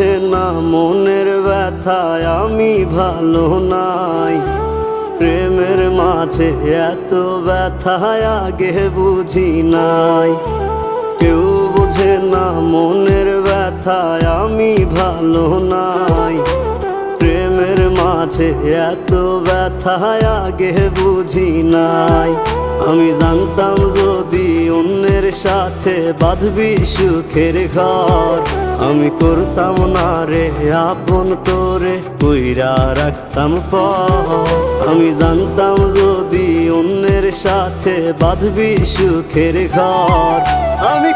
বোঝে না মনের ব্যথায় আমি ভালো নাই। প্রেমের মাঝে এত ব্যথায় আগে বুঝি নাই। কেউ বোঝে না মনের ব্যথায় আমি ভালো নাই। প্রেমের মাঝে এত ব্যথায় আগে বুঝি নাই। আমি জানতাম যদি অন্যের সাথে বাঁধবি সুখের ঘর, আমি করতাম না রে আপন করে কইরা রাখতাম পর। আমি জানতাম যদি অন্যের সাথে বাঁধবি সুখের ঘর, আমি